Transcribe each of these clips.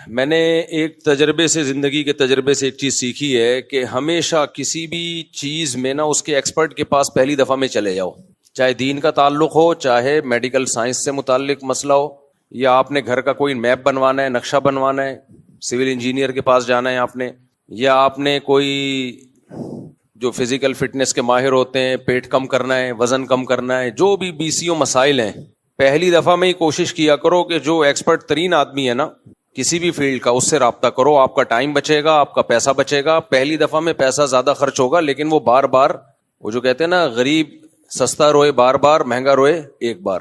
میں نے ایک تجربے سے زندگی کے تجربے سے ایک چیز سیکھی ہے کہ ہمیشہ کسی بھی چیز میں نا اس کے ایکسپرٹ کے پاس پہلی دفعہ میں چلے جاؤ، چاہے دین کا تعلق ہو، چاہے میڈیکل سائنس سے متعلق مسئلہ ہو، یا آپ نے گھر کا کوئی میپ بنوانا ہے، نقشہ بنوانا ہے، سول انجینئر کے پاس جانا ہے آپ نے، یا آپ نے کوئی جو فزیکل فٹنس کے ماہر ہوتے ہیں، پیٹ کم کرنا ہے، وزن کم کرنا ہے، جو بھی بیسیوں مسائل ہیں، پہلی دفعہ میں ہی کوشش کیا کرو کہ جو ایکسپرٹ ترین آدمی ہے نا کسی بھی فیلڈ کا، اس سے رابطہ کرو، آپ کا ٹائم بچے گا، آپ کا پیسہ بچے گا۔ پہلی دفعہ میں پیسہ زیادہ خرچ ہوگا، لیکن وہ بار بار، وہ جو کہتے ہیں نا غریب سستا روئے بار بار، مہنگا روئے ایک بار۔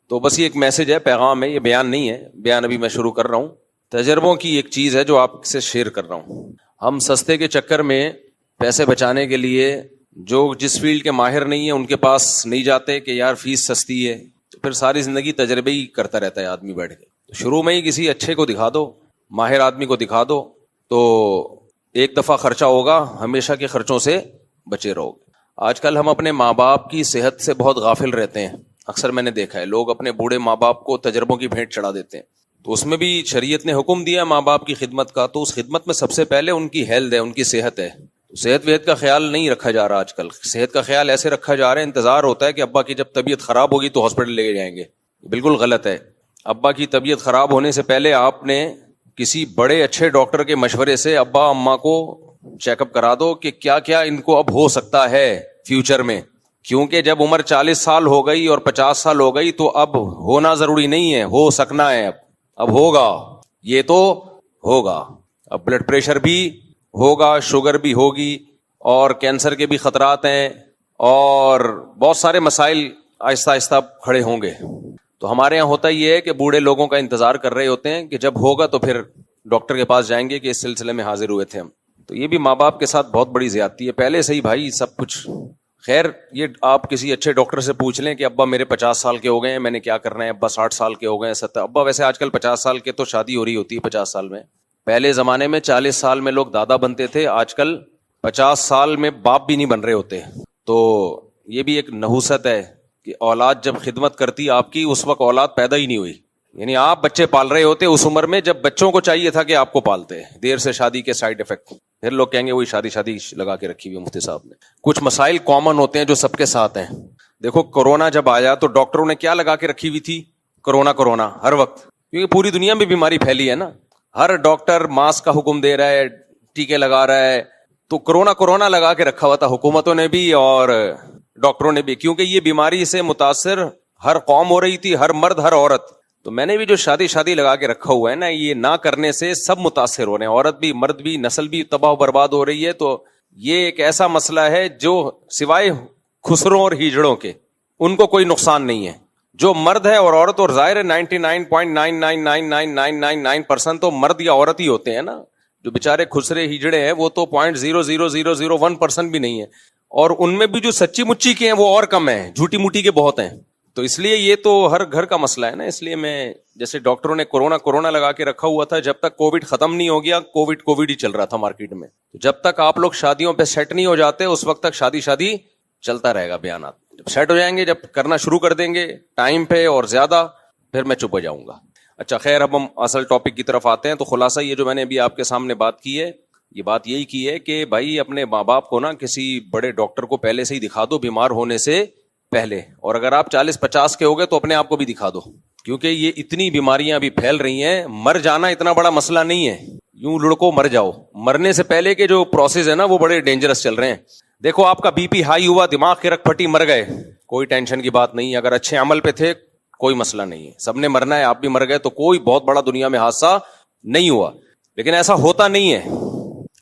تو بس یہ ایک میسج ہے، پیغام ہے، یہ بیان نہیں ہے، بیان ابھی میں شروع کر رہا ہوں، تجربوں کی ایک چیز ہے جو آپ سے شیئر کر رہا ہوں۔ ہم سستے کے چکر میں پیسے بچانے کے لیے جو جس فیلڈ کے ماہر نہیں ہیں ان کے پاس نہیں جاتے کہ یار فیس سستی ہے، تو پھر ساری زندگی تجربے ہی کرتا رہتا ہے آدمی بیٹھ کے۔ شروع میں ہی کسی اچھے کو دکھا دو، ماہر آدمی کو دکھا دو، تو ایک دفعہ خرچہ ہوگا، ہمیشہ کے خرچوں سے بچے رہو گے۔ آج کل ہم اپنے ماں باپ کی صحت سے بہت غافل رہتے ہیں، اکثر میں نے دیکھا ہے لوگ اپنے بوڑھے ماں باپ کو تجربوں کی بھیٹ چڑھا دیتے ہیں، تو اس میں بھی شریعت نے حکم دیا ماں باپ کی خدمت کا، تو اس خدمت میں سب سے پہلے ان کی ہیلتھ ہے، ان کی صحت ہے۔ صحت وحت کا خیال نہیں رکھا جا رہا آج کل، صحت کا خیال ایسے رکھا جا رہا ہے، انتظار ہوتا ہے کہ ابا کی جب طبیعت خراب ہوگی تو ہاسپٹل لے کے جائیں گے۔ بالکل غلط ہے۔ ابا کی طبیعت خراب ہونے سے پہلے آپ نے کسی بڑے اچھے ڈاکٹر کے مشورے سے ابا اماں کو چیک اپ کرا دو کہ کیا کیا ان کو اب ہو سکتا ہے فیوچر میں، کیونکہ جب عمر 40 سال ہو گئی اور 50 سال ہو گئی تو اب ہونا ضروری نہیں ہے، ہو سکنا ہے، اب ہوگا، یہ تو ہوگا۔ اب بلڈ پریشر بھی ہوگا، شوگر بھی ہوگی، اور کینسر کے بھی خطرات ہیں، اور بہت سارے مسائل آہستہ آہستہ کھڑے ہوں گے۔ تو ہمارے یہاں ہوتا یہ ہے کہ بوڑھے لوگوں کا انتظار کر رہے ہوتے ہیں کہ جب ہوگا تو پھر ڈاکٹر کے پاس جائیں گے کہ اس سلسلے میں حاضر ہوئے تھے ہم۔ تو یہ بھی ماں باپ کے ساتھ بہت بڑی زیادتی ہے، پہلے سے ہی بھائی سب کچھ۔ خیر یہ آپ کسی اچھے ڈاکٹر سے پوچھ لیں کہ ابا میرے 50 سال کے ہو گئے ہیں، میں نے کیا کرنا ہے، ابا 60 سال کے ہو گئے ہیں، 70۔ ابا ویسے آج کل 50 سال کے تو شادی ہو رہی ہوتی ہے 50 سال میں، پہلے زمانے میں 40 سال میں لوگ دادا بنتے تھے، آج کل 50 سال میں باپ بھی نہیں بن رہے ہوتے۔ تو یہ بھی ایک نحوست ہے کہ اولاد جب خدمت کرتی آپ کی، اس وقت اولاد پیدا ہی نہیں ہوئی، یعنی آپ بچے پال رہے ہوتے اس عمر میں جب بچوں کو چاہیے تھا کہ آپ کو پالتے۔ دیر سے شادی کے سائیڈ افیکٹ، پھر لوگ کہیں گے وہی شادی لگا کے رکھی ہوئی مفتی صاحب نے۔ کچھ مسائل کامن ہوتے ہیں جو سب کے ساتھ ہیں۔ دیکھو کورونا جب آیا تو ڈاکٹروں نے کیا لگا کے رکھی ہوئی تھی؟ کرونا ہر وقت، کیونکہ پوری دنیا میں بیماری پھیلی ہے نا، ہر ڈاکٹر ماسک کا حکم دے رہا ہے، ٹیکے لگا رہا ہے، تو کرونا لگا کے رکھا ہوا تھا حکومتوں نے بھی اور ڈاکٹروں نے بھی، کیونکہ یہ بیماری سے متاثر ہر قوم ہو رہی تھی، ہر مرد ہر عورت۔ تو میں نے بھی جو شادی لگا کے رکھا ہوا ہے نا، یہ نہ کرنے سے سب متاثر ہو رہے ہیں، عورت بھی، مرد بھی، نسل بھی تباہ و برباد ہو رہی ہے۔ تو یہ ایک ایسا مسئلہ ہے جو سوائے خسروں اور ہیجڑوں کے ان کو کوئی نقصان نہیں ہے۔ جو مرد ہے اور عورت، اور ظاہر ہے 99.9999999% تو مرد یا عورت ہی ہوتے ہیں نا، جو بےچارے خسرے ہیجڑے ہیں وہ تو 0.00001% بھی نہیں ہے، اور ان میں بھی جو سچی مچی کے ہیں وہ اور کم ہیں، جھوٹی موٹی کے بہت ہیں۔ تو اس لیے یہ تو ہر گھر کا مسئلہ ہے نا، اس لیے میں جیسے ڈاکٹروں نے کرونا لگا کے رکھا ہوا تھا، جب تک کووڈ ختم نہیں ہو گیا، کووڈ ہی چل رہا تھا مارکیٹ میں، جب تک آپ لوگ شادیوں پہ سیٹ نہیں ہو جاتے اس وقت تک شادی چلتا رہے گا بیانات۔ جب سیٹ ہو جائیں گے، جب کرنا شروع کر دیں گے ٹائم پہ اور زیادہ، پھر میں چپ ہو جاؤں گا۔ اچھا خیر، اب ہم اصل ٹاپک کی طرف آتے ہیں۔ تو خلاصہ یہ جو میں نے ابھی آپ کے سامنے بات کی ہے، یہ بات یہی کی ہے کہ بھائی اپنے ماں باپ کو نا کسی بڑے ڈاکٹر کو پہلے سے ہی دکھا دو بیمار ہونے سے پہلے، اور اگر آپ 40-50 کے ہو گئے تو اپنے آپ کو بھی دکھا دو، کیونکہ یہ اتنی بیماریاں ابھی پھیل رہی ہیں۔ مر جانا اتنا بڑا مسئلہ نہیں ہے، یوں لڑکو مر جاؤ، مرنے سے پہلے کے جو پروسیس ہے نا وہ بڑے ڈینجرس چل رہے ہیں۔ دیکھو آپ کا بی پی ہائی ہوا، دماغ کی رگ پھٹی، مر گئے، کوئی ٹینشن کی بات نہیں، اگر اچھے عمل پہ تھے کوئی مسئلہ نہیں ہے، سب نے مرنا ہے، آپ بھی مر گئے تو کوئی بہت بڑا دنیا میں حادثہ نہیں ہوا۔ لیکن ایسا ہوتا نہیں ہے،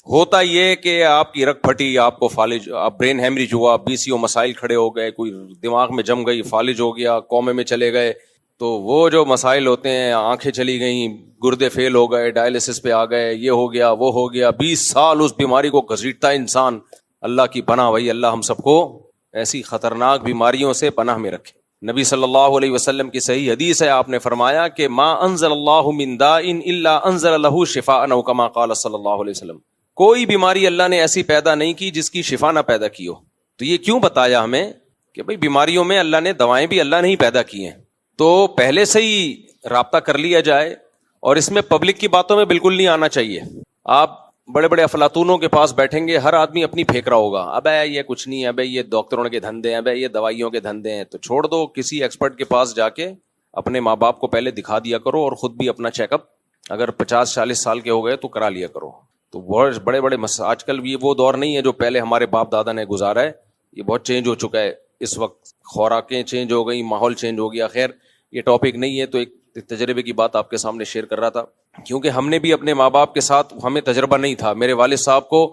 ہوتا یہ کہ آپ کی رگ پھٹی، آپ کو فالج، آپ برین ہیمریج ہوا، بیسیوں مسائل کھڑے ہو گئے، کوئی دماغ میں جم گئی، فالج ہو گیا، کومے میں چلے گئے، تو وہ جو مسائل ہوتے ہیں، آنکھیں چلی گئیں، گردے فیل ہو گئے، ڈائلسس پہ آ گئے، یہ ہو گیا وہ ہو گیا، 20 سال اس بیماری کو گھسیٹتا ہے انسان۔ اللہ کی پناہ بھائی، اللہ ہم سب کو ایسی خطرناک بیماریوں سے پناہ میں رکھے۔ نبی صلی اللہ علیہ وسلم کی صحیح حدیث ہے، آپ نے فرمایا کہ ما انزل اللہ من داء الا انزل له شفاء، او کما قال صلی اللہ علیہ وسلم۔ کوئی بیماری اللہ نے ایسی پیدا نہیں کی جس کی شفا نہ پیدا کی ہو۔ تو یہ کیوں بتایا ہمیں کہ بھئی بیماریوں میں اللہ نے دوائیں بھی اللہ نے ہی پیدا کی ہیں، تو پہلے سے ہی رابطہ کر لیا جائے اور اس میں پبلک کی باتوں میں بالکل نہیں آنا چاہیے. آپ بڑے بڑے افلاطونوں کے پاس بیٹھیں گے, ہر آدمی اپنی پھینک رہا ہوگا, ابے یہ کچھ نہیں ہے, ابے یہ ڈاکٹروں کے دھندے ہیں, ابے یہ دوائیوں کے دھندے ہیں. تو چھوڑ دو, کسی ایکسپرٹ کے پاس جا کے اپنے ماں باپ کو پہلے دکھا دیا کرو, اور خود بھی اپنا چیک اپ اگر 50-40 سال کے ہو گئے تو کرا لیا کرو. تو بہت بڑے بڑے آج کل یہ وہ دور نہیں ہے جو پہلے ہمارے باپ دادا نے گزارا ہے, یہ بہت چینج ہو چکا ہے اس وقت. خوراکیں چینج ہو گئی, ماحول چینج ہو گیا. خیر یہ ٹاپک نہیں ہے, تو ایک تجربے کی بات آپ کے سامنے شیئر کر رہا تھا, کیونکہ ہم نے بھی اپنے ماں باپ کے ساتھ, ہمیں تجربہ نہیں تھا. میرے والد صاحب کو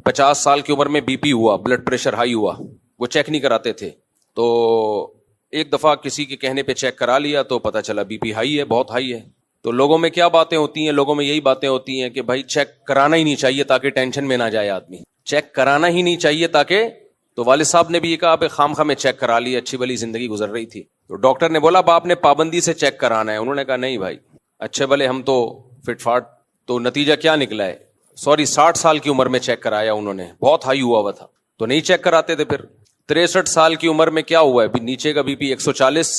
50 سال کی عمر میں بی پی ہوا, بلڈ پریشر ہائی ہوا, وہ چیک نہیں کراتے تھے. تو ایک دفعہ کسی کے کہنے پہ چیک کرا لیا تو پتہ چلا بی پی ہائی ہے, بہت ہائی ہے. تو لوگوں میں کیا باتیں ہوتی ہیں, لوگوں میں یہی باتیں ہوتی ہیں کہ بھائی چیک کرانا ہی نہیں چاہیے تاکہ ٹینشن میں نہ جائے آدمی, چیک کرانا ہی نہیں چاہیے تاکہ. تو والد صاحب نے بھی یہ کہا, خام خواہ میں چیک کرا لی, اچھی بلی زندگی گزر رہی تھی. تو ڈاکٹر نے بولا آپ نے پابندی سے چیک کرانا ہے. انہوں نے کہا نہیں بھائی, اچھے بھلے ہم تو فٹ فاٹ. تو نتیجہ کیا نکلا ہے, 60 سال کی عمر میں چیک کرایا انہوں نے, بہت ہائی ہوا تھا, تو نہیں چیک کراتے تھے. پھر 63 سال کی عمر میں کیا ہوا ہے, نیچے کا بی پی 140,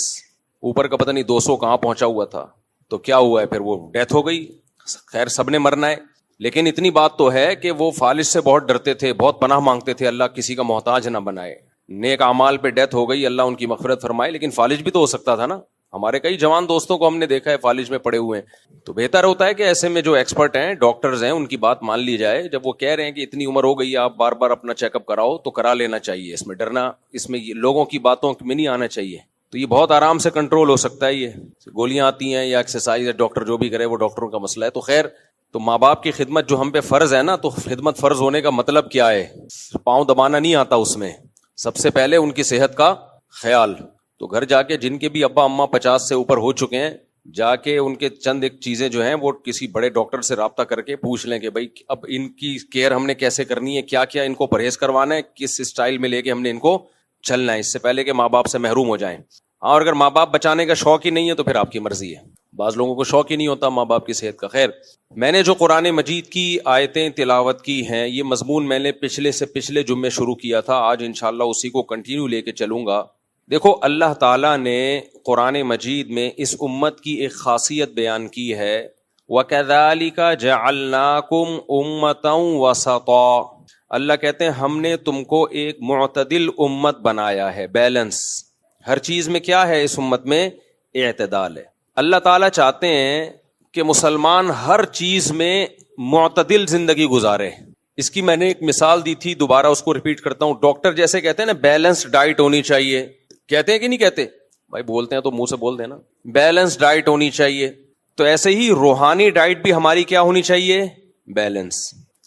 اوپر کا پتہ نہیں 200 کہاں پہنچا ہوا تھا. تو کیا ہوا ہے, پھر وہ ڈیتھ ہو گئی. خیر سب نے مرنا ہے, لیکن اتنی بات تو ہے کہ وہ فالج سے بہت ڈرتے تھے, بہت پناہ مانگتے تھے, اللہ کسی کا محتاج نہ بنائے. نیک اعمال پہ ڈیتھ ہو گئی, اللہ ان کی مغفرت فرمائے, لیکن فالج بھی تو ہو سکتا تھا نا. ہمارے کئی جوان دوستوں کو ہم نے دیکھا ہے فالج میں پڑے ہوئے ہیں. تو بہتر ہوتا ہے کہ ایسے میں جو ایکسپرٹ ہیں, ڈاکٹرز ہیں, ان کی بات مان لی جائے. جب وہ کہہ رہے ہیں کہ اتنی عمر ہو گئی ہے, آپ بار بار اپنا چیک اپ کراؤ, تو کرا لینا چاہیے. اس میں ڈرنا, اس میں لوگوں کی باتوں میں نہیں آنا چاہیے. تو یہ بہت آرام سے کنٹرول ہو سکتا ہے. یہ گولیاں آتی ہیں یا ایکسرسائز, ڈاکٹر جو بھی کرے وہ ڈاکٹروں کا مسئلہ ہے. تو خیر, تو ماں باپ کی خدمت جو ہم پہ فرض ہے نا, تو خدمت فرض ہونے کا مطلب کیا ہے, پاؤں دبانا نہیں آتا اس میں. سب سے پہلے ان کی صحت کا خیال. تو گھر جا کے جن کے بھی ابا اماں 50 سے اوپر ہو چکے ہیں, جا کے ان کے چند ایک چیزیں جو ہیں وہ کسی بڑے ڈاکٹر سے رابطہ کر کے پوچھ لیں کہ بھائی اب ان کی کیئر ہم نے کیسے کرنی ہے, کیا کیا ان کو پرہیز کروانا ہے, کس اسٹائل میں لے کے ہم نے ان کو چلنا ہے, اس سے پہلے کہ ماں باپ سے محروم ہو جائیں. اور اگر ماں باپ بچانے کا شوق ہی نہیں ہے تو پھر آپ کی مرضی ہے. بعض لوگوں کو شوق ہی نہیں ہوتا ماں باپ کی صحت کا. خیر, میں نے جو قرآن مجید کی آیتیں تلاوت کی ہیں, یہ مضمون میں نے پچھلے جمعے شروع کیا تھا. آج انشاءاللہ اسی کو کنٹینیو لے کے چلوں گا. دیکھو, اللہ تعالیٰ نے قرآن مجید میں اس امت کی ایک خاصیت بیان کی ہے, وَكَذَلِكَ جَعَلْنَاكُمْ أُمَّةً وَسَطًا. اللہ کہتے ہیں ہم نے تم کو ایک معتدل امت بنایا ہے, بیلنس. ہر چیز میں کیا ہے, اس امت میں اعتدال ہے. اللہ تعالیٰ چاہتے ہیں کہ مسلمان ہر چیز میں معتدل زندگی گزارے. اس کی میں نے ایک مثال دی تھی, دوبارہ اس کو ریپیٹ کرتا ہوں. ڈاکٹر جیسے کہتے ہیں نا بیلنس ڈائٹ ہونی چاہیے, کہتے ہیں کہ نہیں کہتے بھائی, بولتے ہیں تو منہ سے بول دینا, بیلنس ڈائٹ ہونی چاہیے. تو ایسے ہی روحانی ڈائٹ بھی ہماری کیا ہونی چاہیے, بیلنس.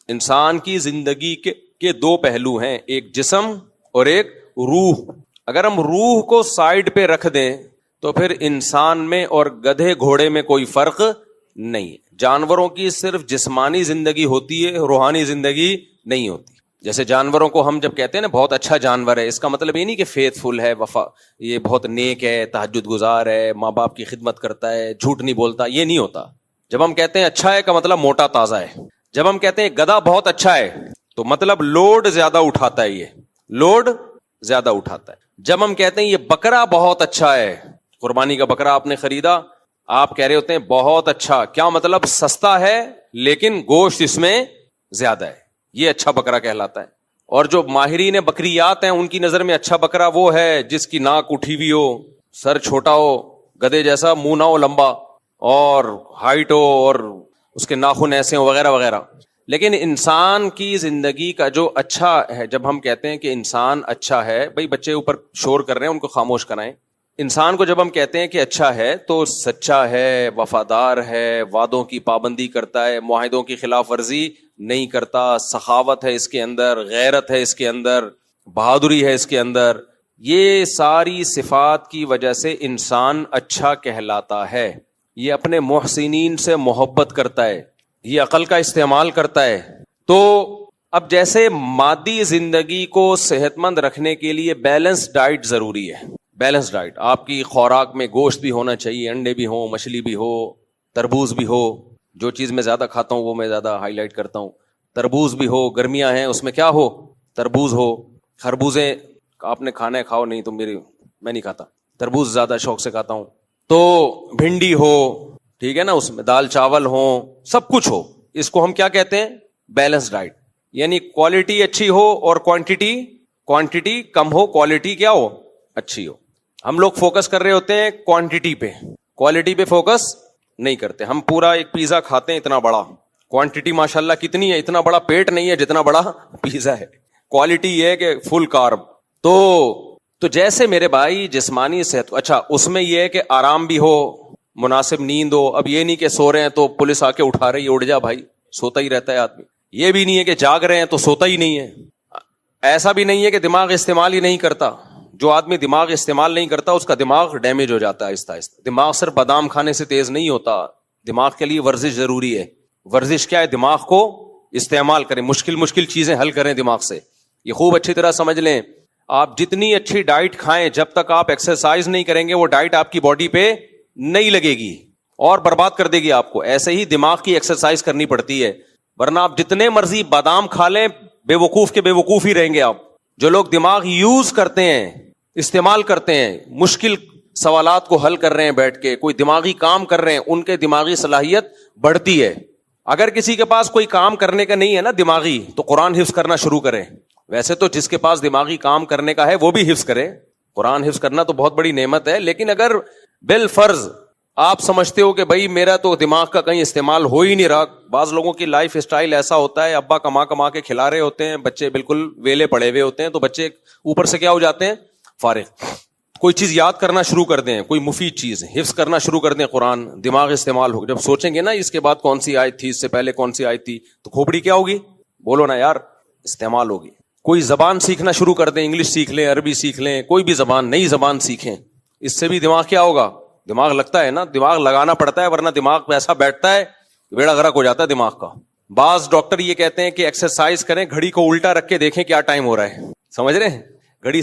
انسان کی زندگی کے 2 پہلو ہیں, ایک جسم اور ایک روح. اگر ہم روح کو سائڈ پہ رکھ دیں تو پھر انسان میں اور گدھے گھوڑے میں کوئی فرق نہیں. جانوروں کی صرف جسمانی زندگی ہوتی ہے, روحانی زندگی نہیں ہوتی. جیسے جانوروں کو ہم جب کہتے ہیں نا بہت اچھا جانور ہے, اس کا مطلب یہ نہیں کہ فیتھ فل ہے, یہ بہت نیک ہے, تہجد گزار ہے, ماں باپ کی خدمت کرتا ہے, جھوٹ نہیں بولتا, یہ نہیں ہوتا. جب ہم کہتے ہیں اچھا ہے کا مطلب موٹا تازہ ہے. جب ہم کہتے ہیں گدھا بہت اچھا ہے تو مطلب لوڈ زیادہ اٹھاتا ہے, یہ لوڈ زیادہ اٹھاتا ہے. جب ہم کہتے ہیں یہ بکرا بہت اچھا ہے, قربانی کا بکرا آپ نے خریدا, آپ کہہ رہے ہوتے ہیں بہت اچھا, کیا مطلب سستا ہے لیکن گوشت اس میں زیادہ ہے, یہ اچھا بکرا کہلاتا ہے. اور جو ماہرین بکریات ہیں ان کی نظر میں اچھا بکرا وہ ہے جس کی ناک اٹھی ہوئی ہو, سر چھوٹا ہو, گدھے جیسا منہ نہ ہو لمبا, اور ہائٹ ہو, اور اس کے ناخن ایسے ہو, وغیرہ وغیرہ. لیکن انسان کی زندگی کا جو اچھا ہے, جب ہم کہتے ہیں کہ انسان اچھا ہے, بھائی بچے اوپر شور کر رہے ہیں ان کو خاموش کرائیں. انسان کو جب ہم کہتے ہیں کہ اچھا ہے تو سچا ہے, وفادار ہے, وعدوں کی پابندی کرتا ہے, معاہدوں کی خلاف ورزی نہیں کرتا, سخاوت ہے اس کے اندر, غیرت ہے اس کے اندر, بہادری ہے اس کے اندر. یہ ساری صفات کی وجہ سے انسان اچھا کہلاتا ہے. یہ اپنے محسنین سے محبت کرتا ہے, یہ عقل کا استعمال کرتا ہے. تو اب جیسے مادی زندگی کو صحت مند رکھنے کے لیے بیلنس ڈائٹ ضروری ہے. بیلنس ڈائٹ, آپ کی خوراک میں گوشت بھی ہونا چاہیے, انڈے بھی ہوں, مچھلی بھی ہو, تربوز بھی ہو. جو چیز میں زیادہ کھاتا ہوں وہ میں زیادہ ہائی لائٹ کرتا ہوں. تربوز بھی ہو, گرمیاں ہیں اس میں کیا ہو, تربوز ہو. خربوزے آپ نے کھانا ہے کھاؤ, نہیں تو میں نہیں کھاتا, تربوز زیادہ شوق سے کھاتا ہوں. تو بھنڈی ہو, ٹھیک ہے نا, اس میں دال چاول ہوں, سب کچھ ہو, اس کو ہم کیا کہتے ہیں؟ Balance diet. یعنی کوالٹی اچھی ہو اور کوانٹٹی کم ہو, کوالٹی کیا ہو؟ اچھی ہو. ہم لوگ فوکس کر رہے ہوتے ہیں کوانٹٹی پہ, کوالٹی پہ فوکس نہیں کرتے. ہم پورا ایک پیزا کھاتے ہیں اتنا بڑا, کوانٹٹی ماشاءاللہ کتنی ہے, اتنا بڑا پیٹ نہیں ہے جتنا بڑا پیزا ہے. کوالٹی یہ ہے کہ فل کارب. تو جیسے میرے بھائی جسمانی صحت, اچھا اس میں یہ ہے کہ آرام بھی ہو, مناسب نیند ہو. اب یہ نہیں کہ سو رہے ہیں تو پولیس آ کے اٹھا رہی ہے, اٹھ جا بھائی, سوتا ہی رہتا ہے آدمی. یہ بھی نہیں ہے کہ جاگ رہے ہیں تو سوتا ہی نہیں ہے. ایسا بھی نہیں ہے کہ دماغ استعمال ہی نہیں کرتا. جو آدمی دماغ استعمال نہیں کرتا اس کا دماغ ڈیمیج ہو جاتا ہے آہستہ آہستہ. دماغ صرف بادام کھانے سے تیز نہیں ہوتا, دماغ کے لیے ورزش ضروری ہے. ورزش کیا ہے؟ دماغ کو استعمال کریں, مشکل چیزیں حل کریں دماغ سے. یہ خوب اچھی طرح سمجھ لیں. آپ جتنی اچھی ڈائٹ کھائیں, جب تک آپ ایکسرسائز نہیں کریں گے وہ ڈائٹ آپ کی باڈی پہ نہیں لگے گی اور برباد کر دے گی آپ کو. ایسے ہی دماغ کی ایکسرسائز کرنی پڑتی ہے, ورنہ آپ جتنے مرضی بادام کھا لیں بے وقوف کے بے وقوف ہی رہیں گے آپ. جو لوگ دماغ یوز کرتے ہیں, استعمال کرتے ہیں, مشکل سوالات کو حل کر رہے ہیں بیٹھ کے, کوئی دماغی کام کر رہے ہیں, ان کے دماغی صلاحیت بڑھتی ہے. اگر کسی کے پاس کوئی کام کرنے کا نہیں ہے نا دماغی, تو قرآن حفظ کرنا شروع کرے. ویسے تو جس کے پاس دماغی کام کرنے کا ہے وہ بھی حفظ کرے. قرآن حفظ کرنا تو بہت بڑی نعمت ہے, لیکن اگر بالفرض آپ سمجھتے ہو کہ بھائی میرا تو دماغ کا کہیں استعمال ہو ہی نہیں رہا. بعض لوگوں کی لائف اسٹائل ایسا ہوتا ہے, ابا کما کے کھلا رہے ہوتے ہیں, بچے بالکل ویلے پڑے ہوئے ہوتے ہیں, تو بچے اوپر سے کیا ہو جاتے ہیں؟ فارغ. کوئی چیز یاد کرنا شروع کر دیں, کوئی مفید چیز حفظ کرنا شروع کر دیں, قرآن, دماغ استعمال ہو. جب سوچیں گے نا اس کے بعد کون سی آیت تھی, اس سے پہلے کون سی آیت تھی, تو کھوپڑی کیا ہوگی؟ بولو نا یار, استعمال ہوگی. کوئی زبان سیکھنا شروع کر دیں, انگلش سیکھ لیں, عربی سیکھ لیں, کوئی بھی زبان, نئی زبان سیکھیں. اس سے بھی دماغ کیا ہوگا؟ دماغ لگتا ہے نا, دماغ لگانا پڑتا ہے, ورنہ دماغ ایسا بیٹھتا ہے بیڑا غرق ہو جاتا ہے دماغ کا. بعض ڈاکٹر یہ کہتے ہیں کہ ایکسرسائز کریں, گھڑی کو الٹا رکھ کے دیکھیں کیا ٹائم ہو رہا ہے. سمجھ رہے ہیں؟ گھڑی